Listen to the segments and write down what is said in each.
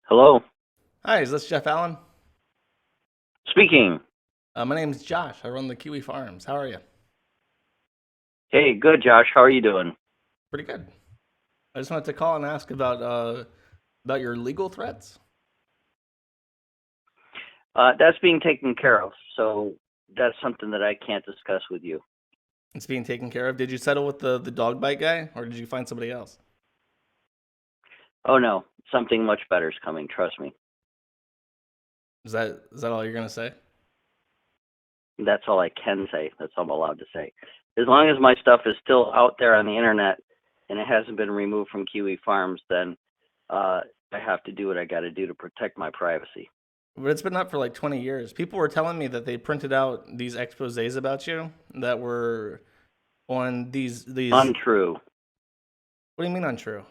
Hello. Hi, is this Jeff Allen? Speaking. My name is Josh. I run the Kiwi Farms. How are you? Hey, good, Josh. How are you doing? Pretty good. I just wanted to call and ask about your legal threats. That's being taken care of, so that's something that I can't discuss with you. It's being taken care of. Did you settle with the dog bite guy, or did you find somebody else? Oh no, something much better is coming. Trust me. Is that all you're gonna say? That's all I can say. That's all I'm allowed to say. As long as my stuff is still out there on the internet and it hasn't been removed from Kiwi Farms, then I have to do what I got to do to protect my privacy. But it's been up for like 20 years. People were telling me that they printed out these exposés about you that were on these. Untrue. What do you mean untrue?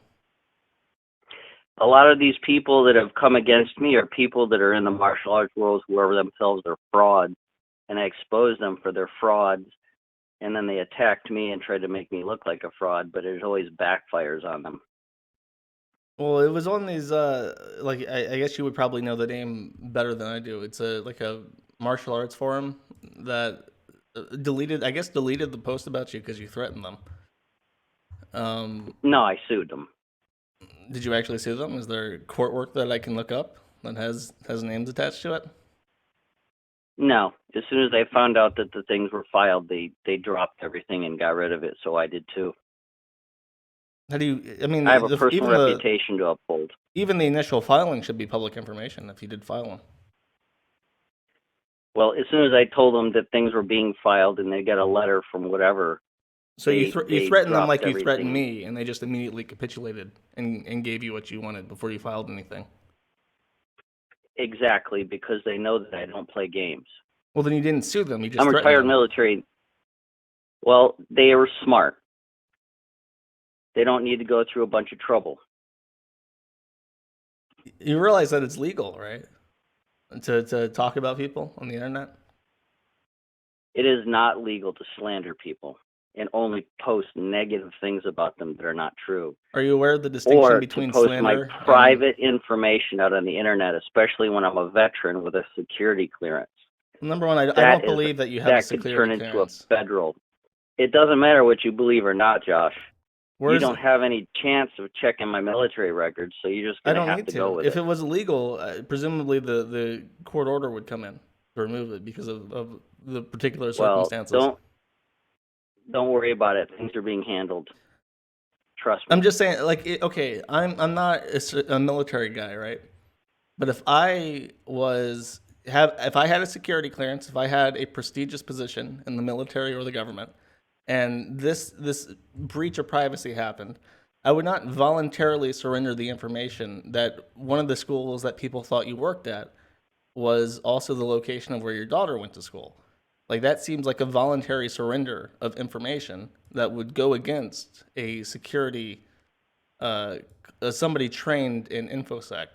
A lot of these people that have come against me are people that are in the martial arts world who are themselves are frauds, and I expose them for their frauds, and then they attacked me and tried to make me look like a fraud, but it always backfires on them. Well, it was on these like I guess you would probably know the name better than I do. It's a martial arts forum that deleted the post about you because you threatened them. Um, No, I sued them. did you actually sue them? Is there court work that I can look up that has names attached to it? No, as soon as they found out that the things were filed, they dropped everything and got rid of it, so I did too. How do you? I mean, I have a personal reputation to uphold. even the initial filing should be public information if you did file one. Well, as soon as I told them that things were being filed and they got a letter from whatever, So you they threatened them dropped like you threatened everything. me, and they just immediately capitulated and gave you what you wanted before you filed anything. Exactly, because they know that I don't play games. Well, then you didn't sue them. You I'm just threatened retired them. military. Well, they were smart. They don't need to go through a bunch of trouble. You realize that it's legal, right? To talk about people on the internet. It is not legal to slander people and only post negative things about them that are not true, Are you aware of the distinction or to between post my slander and? private information out on the internet, especially when I'm a veteran with a security clearance. Number one, I That don't is believe that you have a that could security turn into a clearance. federal. It doesn't matter what you believe or not, Josh. You Where's don't have any chance of checking my military records, so you're just I going to don't have need to go to. with If it. it was illegal, presumably the court order would come in to remove it because of the particular Well, circumstances. don't worry about it. Things are being handled. Trust I'm me. just saying, like, okay, I'm not a military guy, right? But if I had a security clearance, if I had a prestigious position in the military or the government, and this breach of privacy happened, I would not voluntarily surrender the information that one of the schools that people thought you worked at was also the location of where your daughter went to school. Like that seems like a voluntary surrender of information that would go against a security uh, somebody trained in infosec.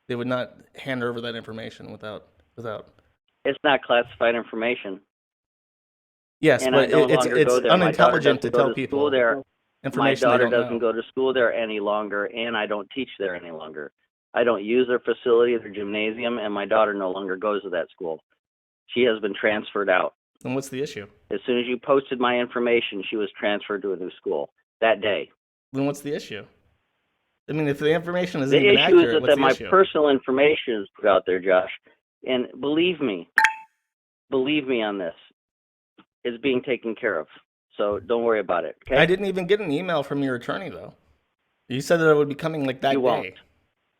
They would not hand over that information without. It's not classified information, Yes, and I but no longer it's go there. My daughter unintelligent to doesn't go tell to school people there. My information they daughter don't doesn't know. go to school there any longer, and I don't teach there any longer. I don't use their facility, their gymnasium, and my daughter no longer goes to that school. She has been transferred out. Then what's the issue? As soon as you posted my information, she was transferred to a new school that day. Then what's the issue? I mean, if the information isn't The even issue is accurate, what's that the my issue? personal information is put out there, Josh. And believe me on this, it's being taken care of. So don't worry about it, I okay? didn't even get an email from your attorney though. You said that it would be coming like You that won't. day.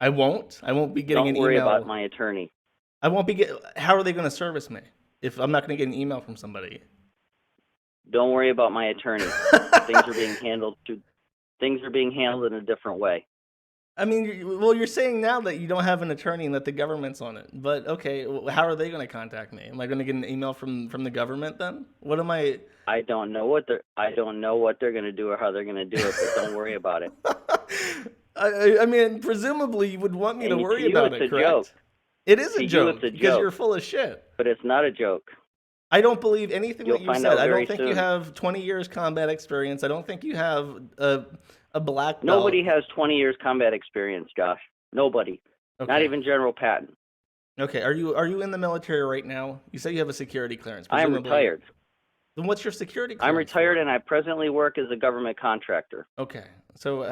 I won't. I won't be getting Don't an worry about email. my attorney. I won't be get. How are they going to service me if I'm not going to get an email from somebody? Don't worry about my attorney. Things are being handled in a different way. I mean, well, you're saying now that you don't have an attorney and that the government's on it. But okay, how are they going to contact me? Am I going to get an email from the government then? What am I? I don't know what they're going to do or how they're going to do it, but don't worry about it. I mean, presumably you would want me to And to worry you, about it's it, a joke. correct? It is To a you, it's joke a because you're joke, full of shit. but it's not a joke. I don't believe anything that You'll you've find said. out I don't very think you soon. have 20 years combat experience. I don't think you have a black Nobody belt. has 20 years combat experience, Josh. Nobody. Not Okay. even General Patton. Okay. Are you in the military right now? You say you have a security clearance. I am Presumably. retired. Then what's your security I'm clearance retired, for? and I presently work as a government contractor. Okay. So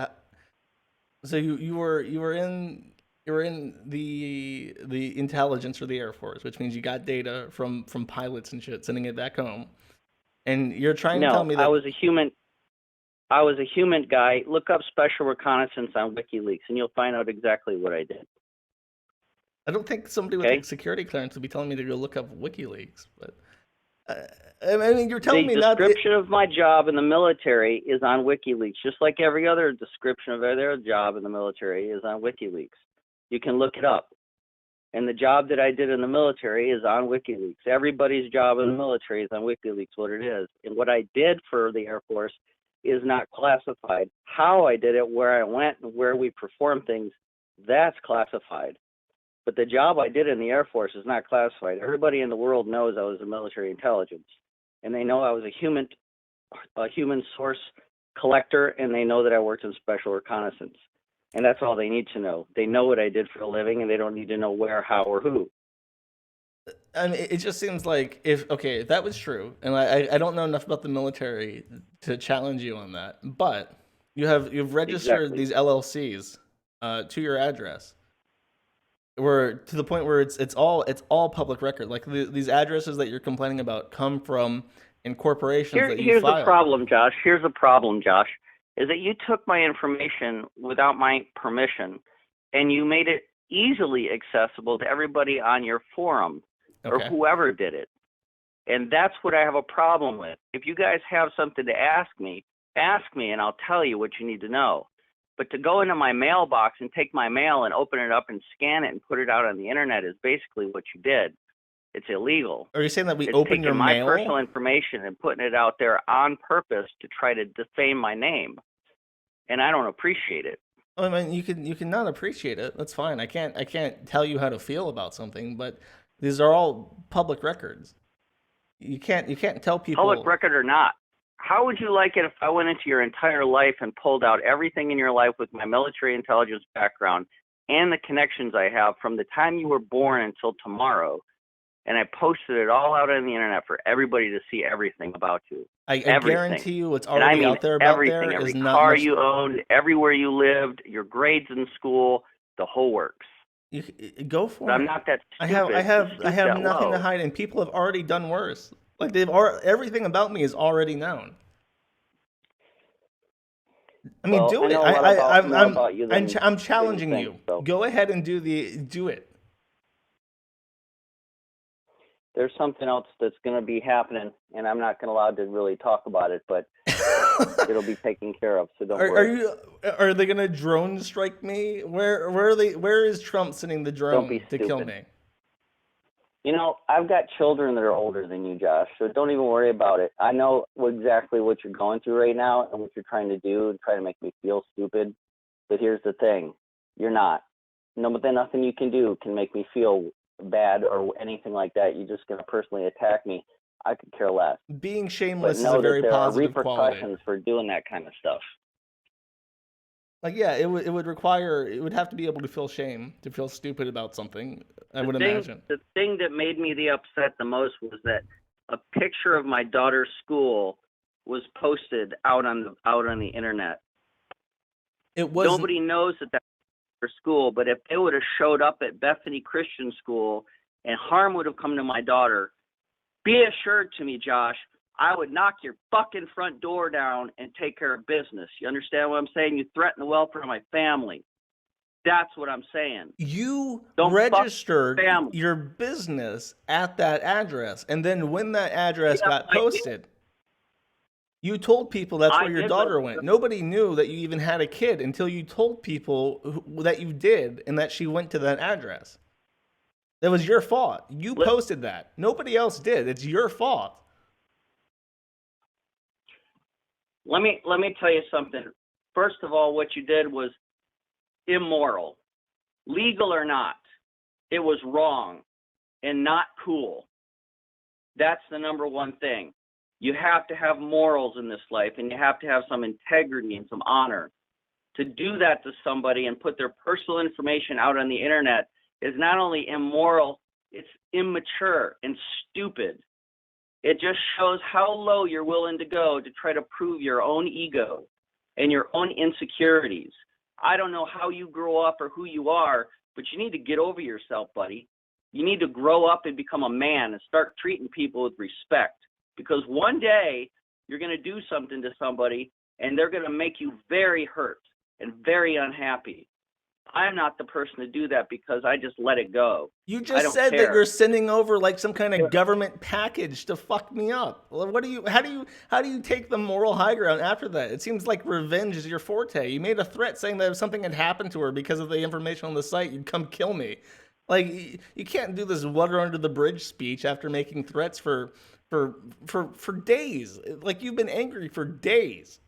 you were in the intelligence or the Air Force, which means you got data from pilots and shit, sending it back home. And you're trying to tell No, me I that was a human. I was a human guy. Look up special reconnaissance on WikiLeaks, and you'll find out exactly what I did. I don't think somebody with a Okay. security clearance would be telling me to go look up WikiLeaks. But uh, I mean, you're telling The me not. description of my job in the military is on WikiLeaks, just like every other description of their job in the military is on WikiLeaks. You can look it up. And the job that I did in the military is on WikiLeaks. Everybody's job in the military is on WikiLeaks, what it is. And what I did for the Air Force is not classified. How I did it, where I went, and where we performed things, that's classified. But the job I did in the Air Force is not classified. Everybody in the world knows I was a military intelligence, and they know I was a human source collector, and they know that I worked in special reconnaissance. And that's all they need to know. They know what I did for a living, and they don't need to know where, how, or who. I mean, it just seems like if that was true, and I don't know enough about the military to challenge you on that, but you've registered Exactly. these LLCs to your address, where to the point where it's all public record. Like these addresses that you're complaining about come from in corporations that you Here's the filed. problem, Josh. Here's the problem, Josh, is that you took my information without my permission, and you made it easily accessible to everybody on your forum or Okay. whoever did it. And that's what I have a problem with. If you guys have something to ask me, and I'll tell you what you need to know. But to go into my mailbox and take my mail and open it up and scan it and put it out on the internet is basically what you did. It's illegal. Are you saying that we It's open your taking my personal mail? information and putting it out there on purpose to try to defame my name. And I don't appreciate it. I mean, you can not appreciate it. That's fine. I can't tell you how to feel about something, but these are all public records. You can't tell Public people. record or not, how would you like it if I went into your entire life and pulled out everything in your life with my military intelligence background and the connections I have from the time you were born until tomorrow, and I posted it all out on the internet for everybody to see everything about you? I Everything. guarantee you, what's And I already mean out there about there everything. is Every not car much. you owned, everywhere you lived, your grades in school, the whole works. You go But for I'm it. not that I have I stupid to have I stoop have that nothing to low. hide, and people have already done worse. Like everything about me is already known. I mean, Well, do I it. know a lot I about I'm more I'm about you I'm, than ch- I'm you challenging think. you. So Go ahead and do it. there's something else that's going to be happening, and I'm not going to allow to really talk about it, but it'll be taken care of. So don't Are worry. you? Are they gonna drone strike me? Where are they? Where is Trump sending the Don't be drone to kill stupid. me? I've got children that are older than you, Josh, so don't even worry about it. I know exactly what you're going through right now and what you're trying to do and try to make me feel stupid. But here's the thing. You're not. No, but then nothing you can do can make me feel bad or anything like that. You're just going to personally attack me. I could care less. Being But shameless is a know that very there are positive quality. repercussions for doing that kind of stuff. Like, yeah, it would have to be able to feel shame, to feel stupid about something, I would imagine. The thing that made me the upset the most was that a picture of my daughter's school was posted out on the internet. It wasn't. Nobody knows that that's her school, but if they would have showed up at Bethany Christian School and harm would have come to my daughter, be assured to me, Josh, I would knock your fucking front door down and take care of business. You understand what I'm saying? You threaten the welfare of my family. That's what I'm saying. You Don't fuck registered family. your business at that address, and then when that address Yeah, got I did. posted, you told people that's I where your did daughter went. register. Nobody knew that you even had a kid until you told people that you did and that she went to that address. That was your fault. You posted that. Nobody else did. It's your fault. Let me tell you something. First of all, what you did was immoral. Legal or not, it was wrong and not cool. That's the number one thing. You have to have morals in this life, and you have to have some integrity and some honor. to do that to somebody and put their personal information out on the internet is not only immoral, it's immature and stupid. It just shows how low you're willing to go to try to prove your own ego and your own insecurities. I don't know how you grow up or who you are, but you need to get over yourself, buddy. You need to grow up and become a man and start treating people with respect, because one day you're going to do something to somebody and they're going to make you very hurt and very unhappy. I'm not the person to do that because I just let it go. You just said that you're sending over like some kind of government package to fuck me up. What do you? How do you take the moral high ground after that? It seems like revenge is your forte. You made a threat saying that if something had happened to her because of the information on the site, you'd come kill me. Like, you can't do this water under the bridge speech after making threats for days. Like, you've been angry for days.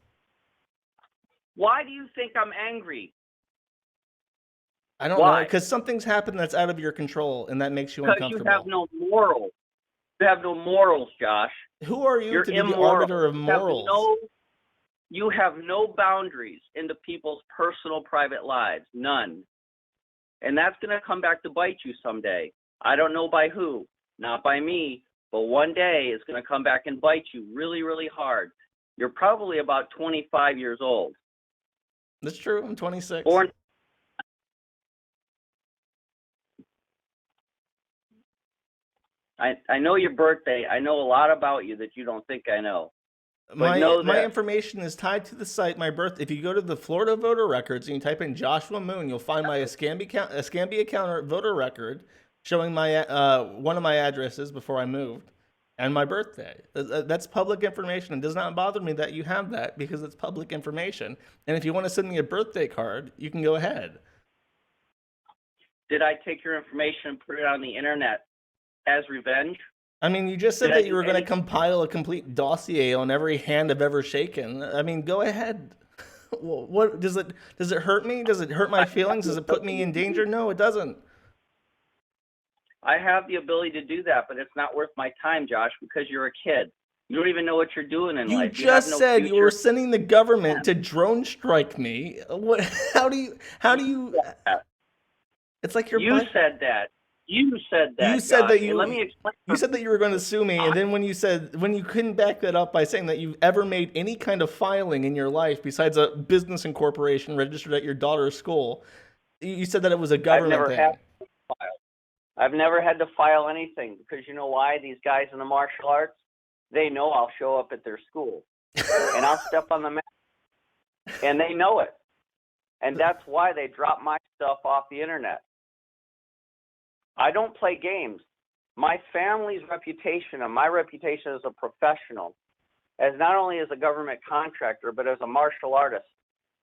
Why do you think I'm angry? I don't know, because something's happened that's out of your control, and that makes you uncomfortable. Because you have no morals. You have no morals, Josh. Who are you to be the arbiter of morals? You have no boundaries into people's personal, private lives. None. And that's going to come back to bite you someday. I don't know by who. Not by me. But one day it's going to come back and bite you really, really hard. You're probably about 25 years old. That's true. I'm 26. I know your birthday. I know a lot about you that you don't think I know. My information is tied to the site. My birth. If you go to the Florida voter records and you type in Joshua Moon, you'll find my Escambia County voter record showing my one of my addresses before I moved and my birthday. That's public information. It does not bother me that you have that because it's public information. And if you want to send me a birthday card, you can go ahead. Did I take your information and put it on the internet as revenge? I mean, you just said that you were going to compile a complete dossier on every hand I've ever shaken. I mean, go ahead. What does it hurt me? Does it hurt my feelings? Does it put me in danger? No, it doesn't. I have the ability to do that, but it's not worth my time, Josh, because you're a kid. You don't even know what you're doing in life. You just said you were sending the government to drone strike me. What? How do you? It's like you said that. You said that. You said Josh. that you. Let me explain. You said that you were going to sue me, and then when you couldn't back that up by saying that you've ever made any kind of filing in your life besides a business incorporation registered at your daughter's school, you said that it was a government thing. I've never had to file anything because you know why? These guys in the martial arts, they know I'll show up at their school and I'll step on the mat, and they know it, and that's why they drop my stuff off the internet. I don't play games. My family's reputation and my reputation as a professional, as not only as a government contractor, but as a martial artist.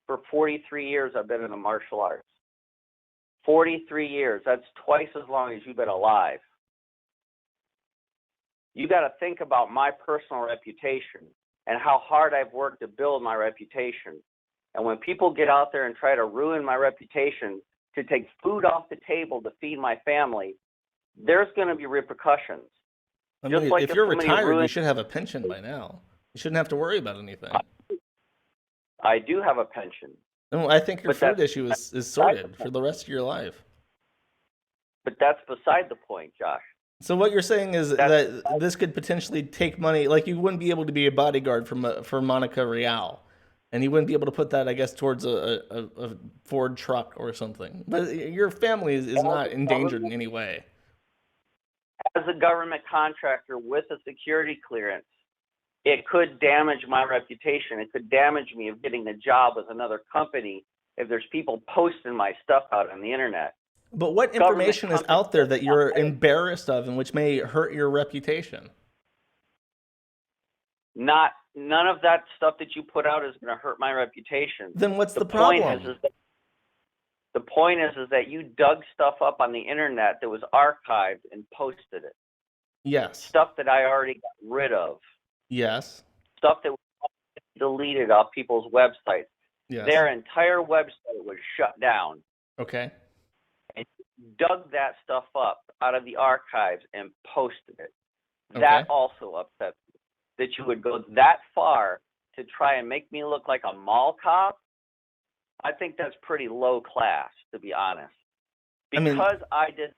For 43 years, I've been in the martial arts. 43 years. That's twice as long as you've been alive. You got to think about my personal reputation and how hard I've worked to build my reputation. And when people get out there and try to ruin my reputation, to take food off the table to feed my family, there's going to be repercussions. I mean, if you're retired, you should have a pension by now. You shouldn't have to worry about anything. I do have a pension. No, I think your food issue is sorted for the rest of your life. But that's beside the point, Josh. So what you're saying is that this could potentially take money, like you wouldn't be able to be a bodyguard for Monica Rial. And you wouldn't be able to put that, I guess, towards a Ford truck or something. But your family is not endangered in any way. As a government contractor with a security clearance, it could damage my reputation. It could damage me of getting a job with another company if there's people posting my stuff out on the internet. But what information is out there that you're embarrassed of and which may hurt your reputation? None of that stuff that you put out is going to hurt my reputation. Then what's the problem? The point is that you dug stuff up on the internet that was archived and posted it. Yes. Stuff that I already got rid of. Yes. Stuff that was deleted off people's websites. Yes. Their entire website was shut down. Okay. And you dug that stuff up out of the archives and posted it. That also upsets me. That you would go that far to try and make me look like a mall cop I think that's pretty low class, to be honest. I mean, Because I did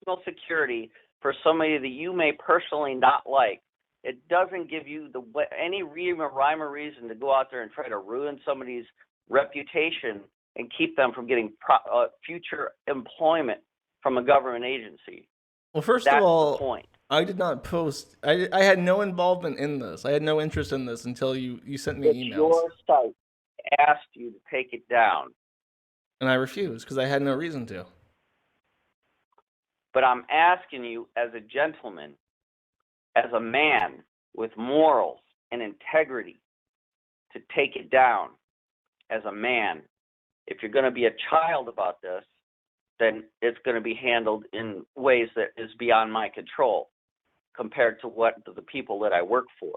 personal security for somebody that you may personally not like, it doesn't give you any rhyme or reason to go out there and try to ruin somebody's reputation and keep them from getting future employment from a government agency. well, first of That's the all, point. I did not post. I had no involvement in this. I had no interest in this until you sent me It's emails, your site. Asked you to take it down. and I refused because I had no reason to. But I'm asking you as a gentleman, as a man with morals and integrity, to take it down as a man. If you're going to be a child about this, then it's going to be handled in ways that is beyond my control compared to what the people that I work for.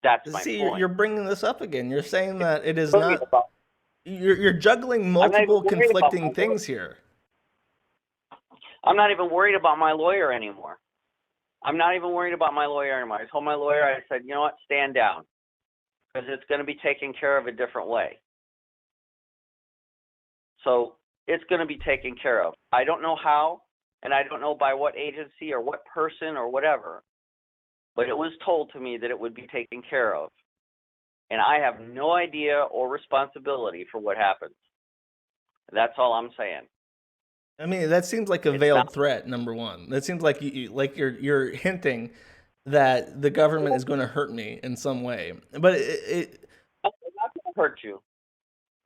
That's my See, point. you're bringing this up again. You're saying that it is Worried not. about- You're juggling I'm not even multiple worried about conflicting my things here. I'm not even worried about my lawyer anymore. I'm not even worried about my lawyer anymore. I told my lawyer, I said, you know what, stand down, because it's going to be taken care of a different way. So it's going to be taken care of. I don't know how, and I don't know by what agency or what person or whatever, but it was told to me that it would be taken care of. And I have no idea or responsibility for what happens. That's all I'm saying. I mean, that seems like a It's veiled not. threat. Number one, that seems like you're hinting that the government is going to hurt me in some way. But It's not going to hurt you.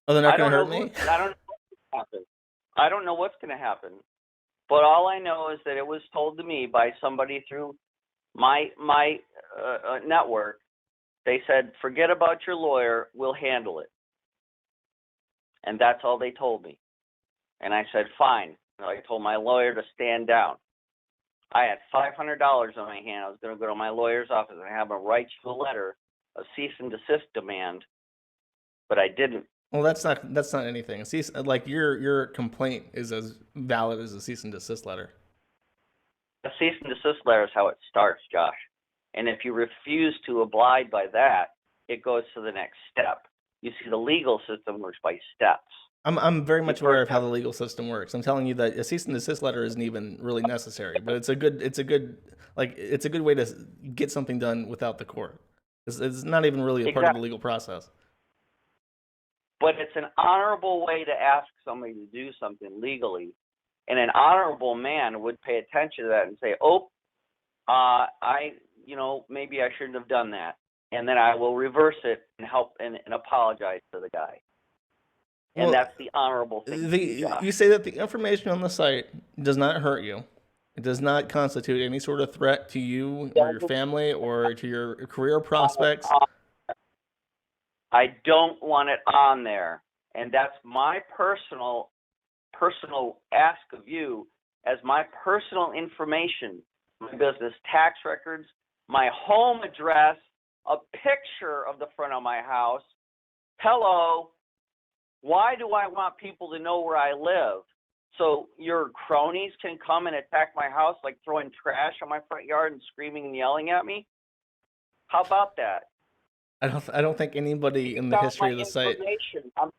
oh, they're not I going don't to know hurt me. I don't know what's going to happen. I don't know what's going to happen. But all I know is that it was told to me by somebody through my network. They said, forget about your lawyer, we'll handle it. And that's all they told me. And I said, fine. And I told my lawyer to stand down. I had $500 on my hand. I was going to go to my lawyer's office and have him write you a letter, a cease and desist demand, but I didn't. Well, that's not anything. Like your complaint is as valid as a cease and desist letter. A cease and desist letter is how it starts, Josh. And if you refuse to abide by that, it goes to the next step. You see, the legal system works by steps. I'm very You much aware of first how have the legal system works. I'm telling you that a cease and desist letter isn't even really necessary, but it's a good way to get something done without the court. It's not even really a part of the exactly, legal process. but it's an honorable way to ask somebody to do something legally, and an honorable man would pay attention to that and say, "Oh, maybe I shouldn't have done that," and then I will reverse it and help and apologize to the guy. And Well, that's the honorable thing to do, Josh. you say that the information on the site does not hurt you. It does not constitute any sort of threat to you or your family or to your career prospects. I don't want it on there, and that's my personal ask of you as my personal information, my business tax records, my home address, a picture of the front of my house. Hello, why do I want people to know where I live? So your cronies can come and attack my house, like throwing trash on my front yard and screaming and yelling at me? How about that? I don't think anybody in the About my history of the site. information. I'm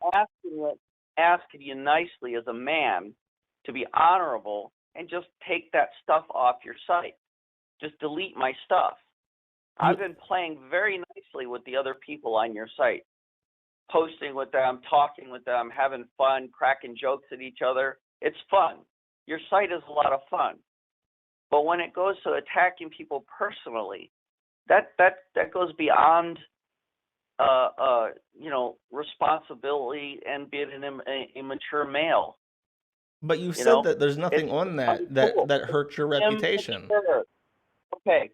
asking you nicely as a man to be honorable and just take that stuff off your site. Just delete my stuff. I've been playing very nicely with the other people on your site, posting with them, talking with them, having fun, cracking jokes at each other. It's fun. Your site is a lot of fun. But when it goes to attacking people personally, that goes beyond responsibility and being an immature male. But you You said know, that there's it's nothing on that uncool. that It's hurts your reputation. immature. Okay,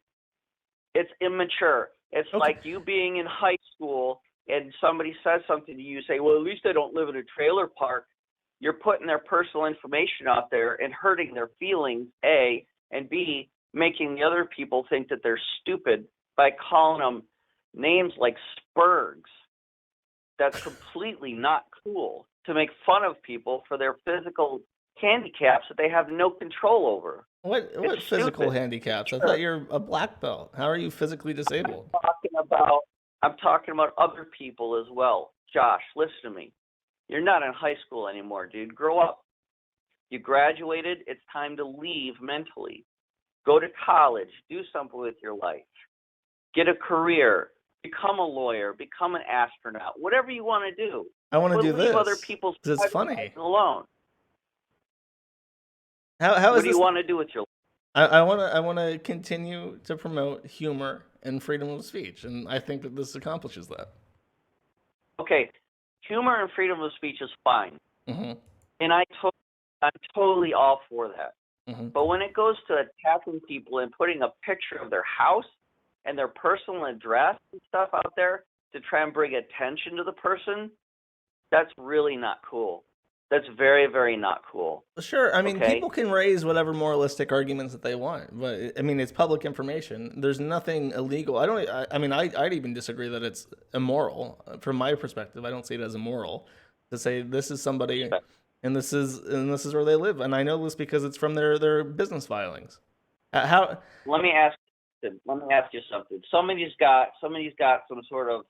it's immature. It's Okay. like you being in high school and somebody says something to you, say, well, at least I don't live in a trailer park. You're putting their personal information out there and hurting their feelings, A, and B, making the other people think that they're stupid by calling them names like Spurgs. That's completely not cool to make fun of people for their physical handicaps that they have no control over. It's What physical stupid. handicaps? I Sure. thought you're a black belt. How are you physically disabled? talking about I'm talking about other people as well. Josh, listen to me. You're not in high school anymore, dude. Grow up. You graduated. It's time to leave mentally. Go to college. Do something with your life. Get a career. Become a lawyer. Become an astronaut. Whatever you want to do. I want to But do leave other this people's because it's private life funny. alone. How What is do you this? want to do with your life? I want to continue to promote humor and freedom of speech, and I think that this accomplishes that. Okay, humor and freedom of speech is fine, Hmm. and I'm totally all for that. Hmm. But when it goes to attacking people and putting a picture of their house and their personal address and stuff out there to try and bring attention to the person, that's really not cool. That's very, very not cool. Sure, I mean, Okay? people can raise whatever moralistic arguments that they want, but I mean, it's public information. There's nothing illegal. I mean, I'd even disagree that it's immoral. From my perspective, I don't see it as immoral to say this is somebody, Respect. and this is where they live, and I know this because it's from their business filings. How? Let me ask you something. Somebody's got some sort of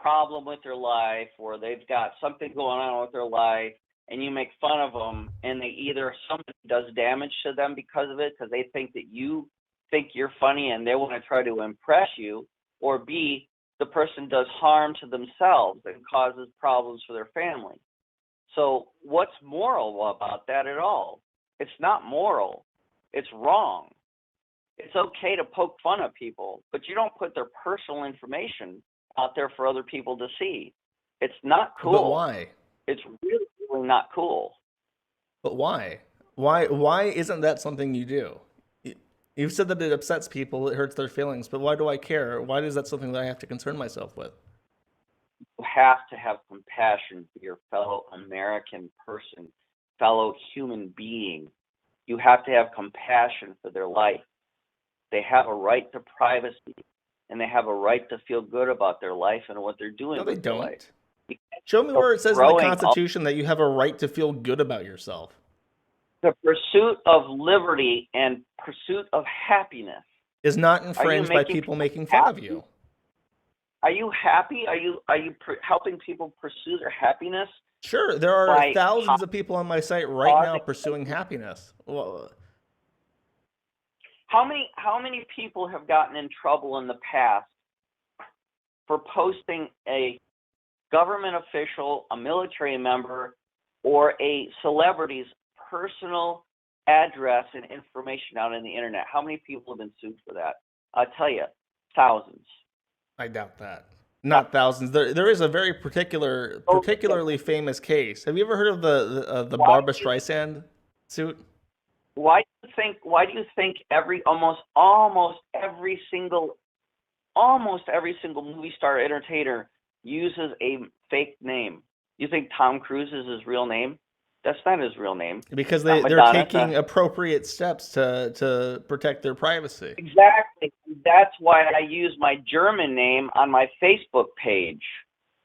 problem with their life, or they've got something going on with their life, and you make fun of them, and they either somebody does damage to them because of it, because they think that you think you're funny and they want to try to impress you, or B, the person does harm to themselves and causes problems for their family. So what's moral about that at all? It's not moral. It's wrong. It's okay to poke fun at people, but you don't put their personal information out there for other people to see. It's not But cool. why? It's really, really not cool. But why? Why isn't that something you do? You've said that it upsets people, it hurts their feelings, but why do I care? Why is that something that I have to concern myself with? You have to have compassion for your fellow American person, fellow human being. You have to have compassion for their life. They have a right to privacy, and they have a right to feel good about their life and what they're No, doing they with their life. don't. Show me where it says in the Growing up, Constitution that you have a right to feel good about yourself. the pursuit of liberty and pursuit of happiness. Is not Are you infringed by making people people making fun of happy? you. Are you happy? Are you helping people pursue their happiness Sure, there are by thousands of people on my site right now causing? pursuing happiness. Well, How many people have gotten in trouble in the past for posting a government official, a military member, or a celebrity's personal address and information out on the internet? How many people have been sued for that? I'll tell you, thousands. I doubt that. Not thousands. There is a very particularly famous case. Have you ever heard of the Why Barbara Streisand suit? why do you think almost every single movie star entertainer uses a fake name? You think Tom Cruise is his real name? That's not his real name. Because Not they're Madonna. taking appropriate steps to protect their privacy. Exactly. That's why I use my German name on my Facebook page,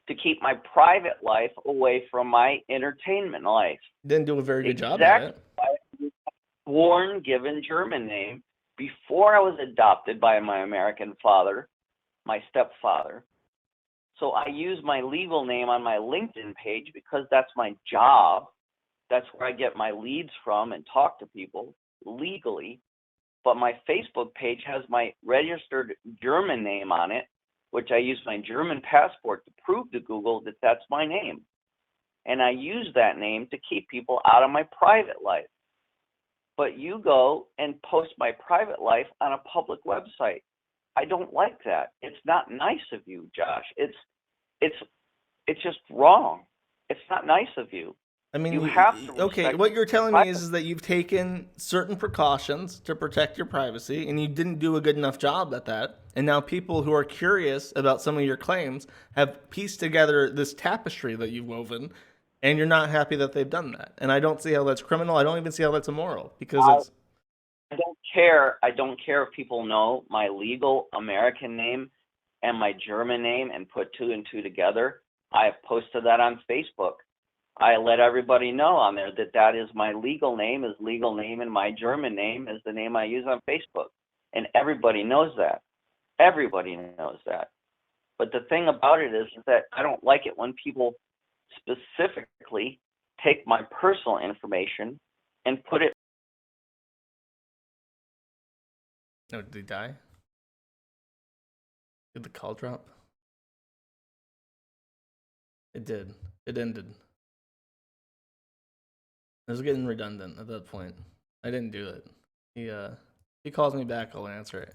to keep my private life away from my entertainment life. Didn't do a very good job at Exactly it. why I used my born given German name before I was adopted by my American father, my stepfather. So I use my legal name on my LinkedIn page because that's my job. That's where I get my leads from and talk to people legally. But my Facebook page has my registered German name on it, which I use my German passport to prove to Google that that's my name. And I use that name to keep people out of my private life. But you go and post my private life on a public website. I don't like that. It's not nice of you, Josh. It's just wrong. It's not nice of you. I mean, You have to okay, respect what you're telling me privacy. is that you've taken certain precautions to protect your privacy, and you didn't do a good enough job at that. And now people who are curious about some of your claims have pieced together this tapestry that you've woven, and you're not happy that they've done that. And I don't see how that's criminal. I don't even see how that's immoral because I, it's I don't care. I don't care if people know my legal American name and my German name and put two and two together. I have posted that on Facebook. I let everybody know on there that that is my legal name, and my German name is the name I use on Facebook. And everybody knows that. Everybody knows that. But the thing about it is that I don't like it when people specifically take my personal information and put it. No, did he die? Did the call drop? It did. It ended. It was getting redundant at that point. I didn't do it. He calls me back, I'll answer it.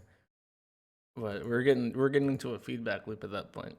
But we're getting into a feedback loop at that point.